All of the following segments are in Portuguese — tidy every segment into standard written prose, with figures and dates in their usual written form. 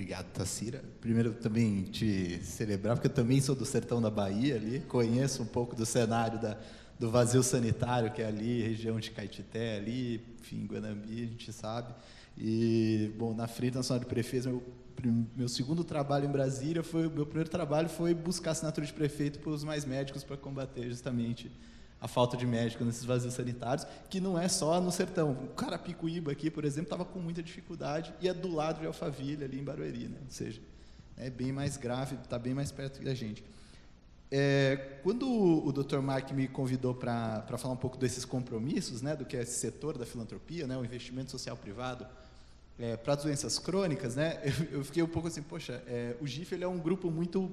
Obrigado, Tassira. Primeiro, também te celebrar, porque eu também sou do sertão da Bahia, ali, conheço um pouco do cenário do vazio sanitário, que é ali, região de Caetité, ali, enfim, Guanambi, a gente sabe. E, bom, na Frente Nacional de Prefeitos, meu segundo trabalho em Brasília, meu primeiro trabalho foi buscar assinatura de prefeito para os mais médicos, para combater justamente a falta de médico nesses vazios sanitários, que não é só no sertão. O Carapicuíba aqui, por exemplo, estava com muita dificuldade e é do lado de Alphaville, ali em Barueri, né? Ou seja, é bem mais grave, está bem mais perto da gente. Quando o Dr. Mark me convidou para falar um pouco desses compromissos, né, do que é esse setor da filantropia, né, o investimento social privado, para as doenças crônicas, né, eu fiquei um pouco assim, poxa, o GIF ele é um grupo muito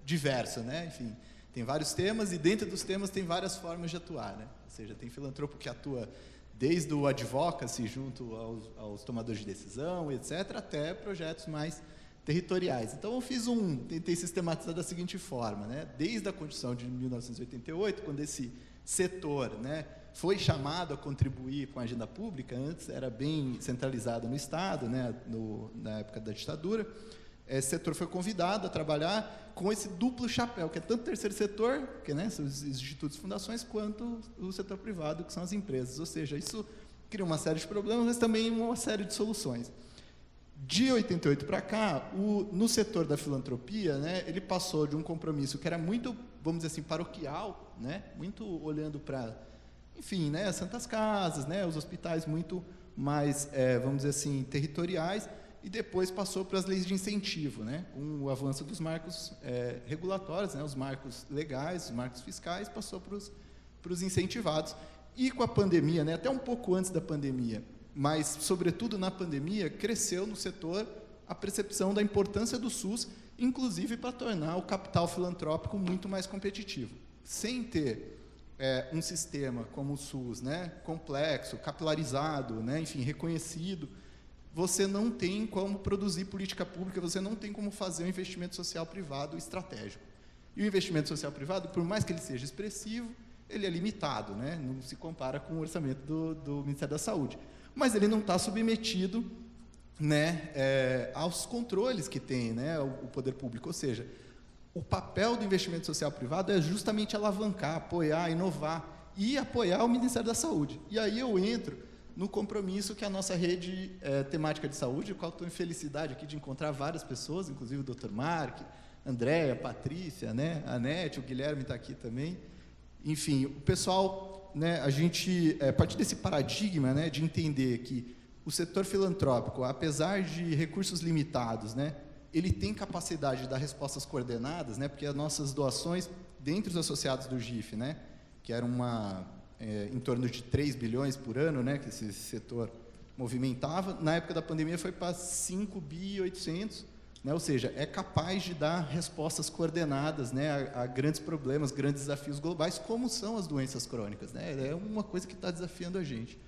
diverso, né, enfim, tem vários temas e dentro dos temas tem várias formas de atuar, né? Ou seja, tem filantropo que atua desde o advocacy junto aos tomadores de decisão, etc., até projetos mais territoriais. Então, eu tentei sistematizar da seguinte forma, né? Desde a Constituição de 1988, quando esse setor, né, foi chamado a contribuir com a agenda pública, antes era bem centralizado no Estado, né, na época da ditadura, esse setor foi convidado a trabalhar com esse duplo chapéu, que é tanto o terceiro setor, que, né, são os institutos e fundações, quanto o setor privado, que são as empresas. Ou seja, isso cria uma série de problemas, mas também uma série de soluções. De 88 para cá, no setor da filantropia, né, ele passou de um compromisso que era muito, vamos dizer assim, paroquial, né, muito olhando para, enfim, né, as santas casas, né, os hospitais muito mais, vamos dizer assim, territoriais, e depois passou para as leis de incentivo, né, com o avanço dos marcos regulatórios, né, os marcos legais, os marcos fiscais, passou para os incentivados. E com a pandemia, né, até um pouco antes da pandemia, mas, sobretudo na pandemia, cresceu no setor a percepção da importância do SUS, inclusive para tornar o capital filantrópico muito mais competitivo. Sem ter um sistema como o SUS, né, complexo, capilarizado, né, enfim, reconhecido, você não tem como produzir política pública, você não tem como fazer um investimento social privado estratégico. E o investimento social privado, por mais que ele seja expressivo, ele é limitado, né, não se compara com o orçamento do Ministério da Saúde. Mas ele não está submetido, né, aos controles que tem, né, o poder público. Ou seja, o papel do investimento social privado é justamente alavancar, apoiar, inovar e apoiar o Ministério da Saúde. E aí eu entro no compromisso que a nossa rede temática de saúde, o qual estou em felicidade aqui de encontrar várias pessoas, inclusive o Dr. Mark, Andréia, Patrícia, né, a Anete, o Guilherme está aqui também. Enfim, o pessoal, né, a gente, a partir desse paradigma, né, de entender que o setor filantrópico, apesar de recursos limitados, né, ele tem capacidade de dar respostas coordenadas, né, porque as nossas doações, dentre os associados do GIF, né, que era em torno de 3 bilhões por ano, né, que esse setor movimentava, na época da pandemia foi para 5.800 bi, né, ou seja, é capaz de dar respostas coordenadas, né, a grandes problemas, grandes desafios globais, como são as doenças crônicas, né, é uma coisa que está desafiando a gente.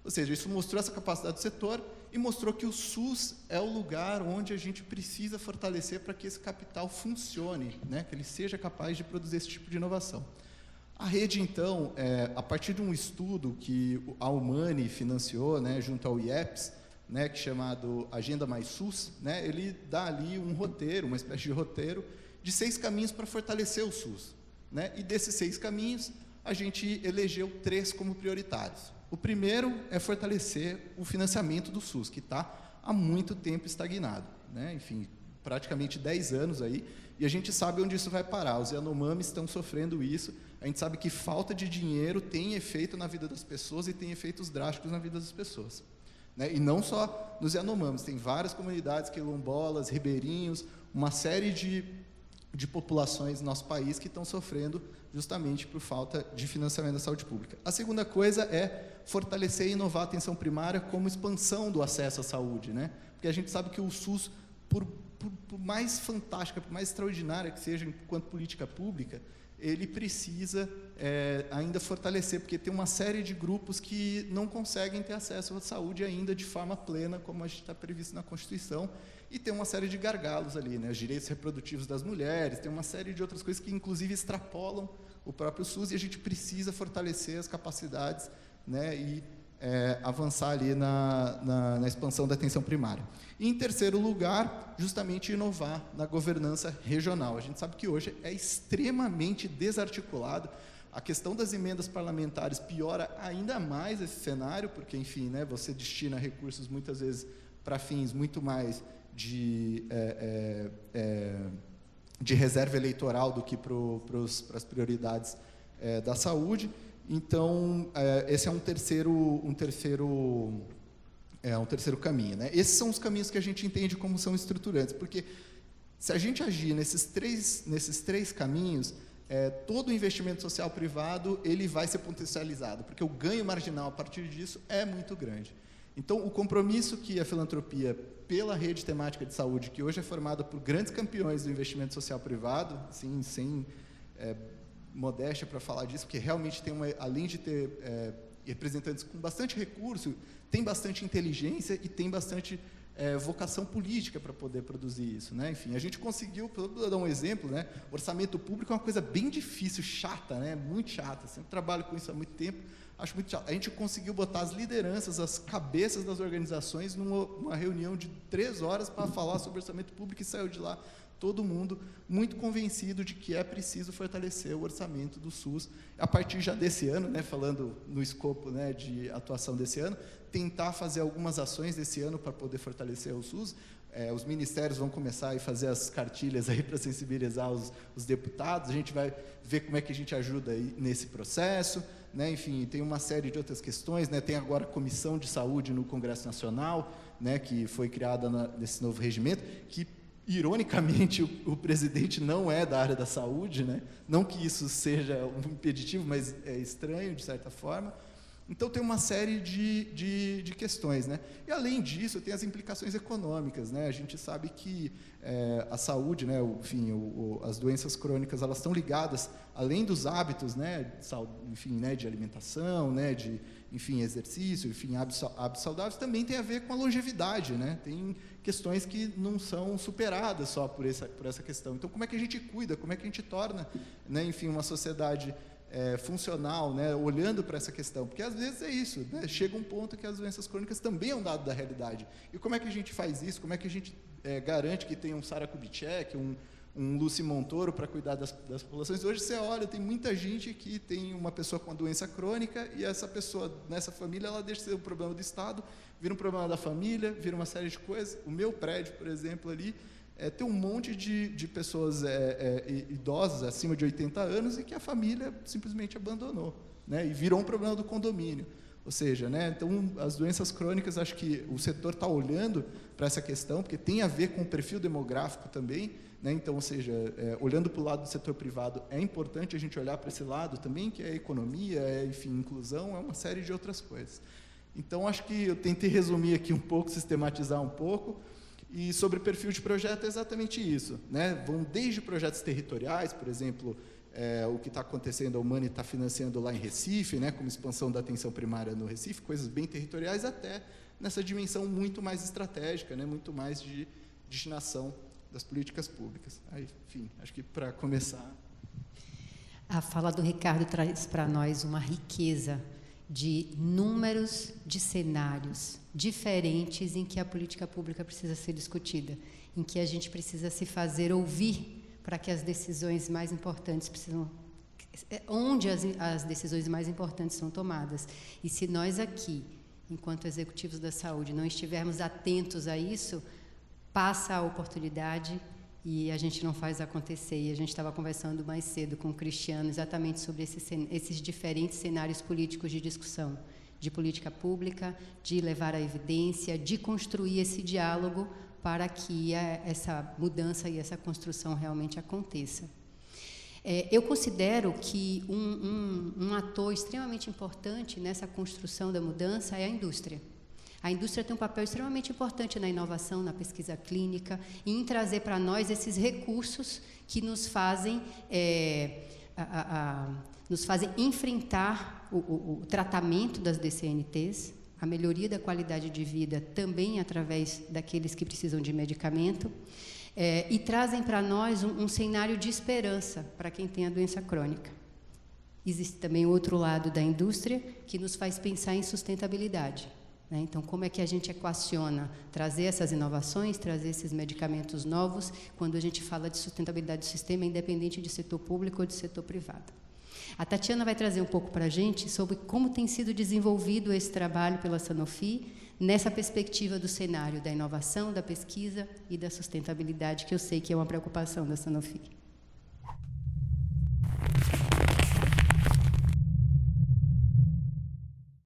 Ou seja, isso mostrou essa capacidade do setor e mostrou que o SUS é o lugar onde a gente precisa fortalecer para que esse capital funcione, né, que ele seja capaz de produzir esse tipo de inovação. A rede, então, a partir de um estudo que a Humani financiou, né, junto ao IEPS, né, que é chamado Agenda Mais SUS, né, ele dá ali um roteiro, uma espécie de roteiro, de 6 caminhos para fortalecer o SUS. Né, e desses 6 caminhos, a gente elegeu 3 como prioritários. O primeiro é fortalecer o financiamento do SUS, que está há muito tempo estagnado. Né, enfim, praticamente 10 anos aí, e a gente sabe onde isso vai parar. Os Yanomamis estão sofrendo isso, a gente sabe que falta de dinheiro tem efeito na vida das pessoas e tem efeitos drásticos na vida das pessoas. Né? E não só nos Yanomamis, tem várias comunidades quilombolas, ribeirinhos, uma série de populações no nosso país que estão sofrendo justamente por falta de financiamento da saúde pública. A segunda coisa é fortalecer e inovar a atenção primária como expansão do acesso à saúde, né? Porque a gente sabe que o SUS, por mais fantástica, por mais extraordinária que seja enquanto política pública, ele precisa ainda fortalecer, porque tem uma série de grupos que não conseguem ter acesso à saúde ainda de forma plena, como a gente está previsto na Constituição, e tem uma série de gargalos ali, né? Os direitos reprodutivos das mulheres, tem uma série de outras coisas que, inclusive, extrapolam o próprio SUS, e a gente precisa fortalecer as capacidades, né, e avançar ali na expansão da atenção primária. E, em terceiro lugar, justamente inovar na governança regional. A gente sabe que hoje é extremamente desarticulado. A questão das emendas parlamentares piora ainda mais esse cenário, porque, enfim, né, você destina recursos muitas vezes para fins muito mais de reserva eleitoral do que para as prioridades da saúde. Então, esse é um terceiro caminho, né? Esses são os caminhos que a gente entende como são estruturantes, porque se a gente agir nesses três caminhos, todo o investimento social privado ele vai ser potencializado, porque o ganho marginal a partir disso é muito grande. Então, o compromisso que a filantropia pela rede temática de saúde, que hoje é formada por grandes campeões do investimento social privado, assim, sem modéstia para falar disso, porque realmente além de ter representantes com bastante recurso, tem bastante inteligência e tem bastante vocação política para poder produzir isso, né? Enfim, a gente conseguiu, para dar um exemplo, né? Orçamento público é uma coisa bem difícil, chata, né? Muito chata. Sempre trabalho com isso há muito tempo. Acho muito chato. A gente conseguiu botar as lideranças, as cabeças das organizações numa reunião de 3 horas para falar sobre orçamento público e saiu de lá todo mundo muito convencido de que é preciso fortalecer o orçamento do SUS. A partir já desse ano, né, falando no escopo, né, de atuação desse ano, tentar fazer algumas ações desse ano para poder fortalecer o SUS. Os ministérios vão começar a fazer as cartilhas aí para sensibilizar os deputados. A gente vai ver como é que a gente ajuda aí nesse processo, né? Enfim, tem uma série de outras questões, né? Tem agora a Comissão de Saúde no Congresso Nacional, né, que foi criada nesse novo regimento, que ironicamente o presidente não é da área da saúde, né? Não que isso seja um impeditivo, mas é estranho de certa forma. Então tem uma série de questões, né? E além disso tem as implicações econômicas, né? A gente sabe que a saúde, né? Enfim, as doenças crônicas elas estão ligadas, além dos hábitos, né? Enfim, né? De alimentação, né? De exercício, hábitos saudáveis, também tem a ver com a longevidade, né? Tem questões que não são superadas só por essa questão. Então, como é que a gente cuida? Como é que a gente torna, né? Enfim, uma sociedade funcional, né, olhando para essa questão, porque às vezes é isso, né, chega um ponto que as doenças crônicas também é um dado da realidade. E como é que a gente faz isso? Como é que a gente garante que tem um Sara Kubitschek, um Lucy Montoro para cuidar das populações? Hoje você olha, tem muita gente que tem uma pessoa com uma doença crônica e essa pessoa, nessa família, ela deixa de ser um problema do Estado, vira um problema da família, vira uma série de coisas. O meu prédio, por exemplo, ali, tem um monte de pessoas idosas, acima de 80 anos, e que a família simplesmente abandonou, né? E virou um problema do condomínio. Ou seja, né? Então, as doenças crônicas, acho que o setor está olhando para essa questão, porque tem a ver com o perfil demográfico também, né? Então, ou seja, olhando para o lado do setor privado, é importante a gente olhar para esse lado também, que é economia, enfim, inclusão, é uma série de outras coisas. Então, acho que eu tentei resumir aqui um pouco, sistematizar um pouco. E sobre perfil de projeto é exatamente isso, né? Vão desde projetos territoriais, por exemplo, o que está acontecendo, a Humane está financiando lá em Recife, né, como expansão da atenção primária no Recife, coisas bem territoriais, até nessa dimensão muito mais estratégica, né, muito mais de destinação das políticas públicas. Aí, enfim, acho que para começar... A fala do Ricardo traz para nós uma riqueza de números, de cenários diferentes em que a política pública precisa ser discutida, em que a gente precisa se fazer ouvir para que as decisões mais importantes onde as decisões mais importantes são tomadas. E se nós aqui, enquanto executivos da saúde, não estivermos atentos a isso, passa a oportunidade e a gente não faz acontecer. E a gente estava conversando mais cedo com o Cristiano exatamente sobre esses diferentes cenários políticos de discussão, de política pública, de levar a evidência, de construir esse diálogo para que essa mudança e essa construção realmente aconteça. Eu considero que um ator extremamente importante nessa construção da mudança é a indústria. A indústria tem um papel extremamente importante na inovação, na pesquisa clínica, e em trazer para nós esses recursos que nos fazem, enfrentar o tratamento das DCNTs, a melhoria da qualidade de vida também através daqueles que precisam de medicamento, e trazem para nós um cenário de esperança para quem tem a doença crônica. Existe também outro lado da indústria que nos faz pensar em sustentabilidade. Então, como é que a gente equaciona trazer essas inovações, trazer esses medicamentos novos, quando a gente fala de sustentabilidade do sistema, independente de setor público ou de setor privado. A Tatiana vai trazer um pouco para a gente sobre como tem sido desenvolvido esse trabalho pela Sanofi, nessa perspectiva do cenário da inovação, da pesquisa e da sustentabilidade, que eu sei que é uma preocupação da Sanofi.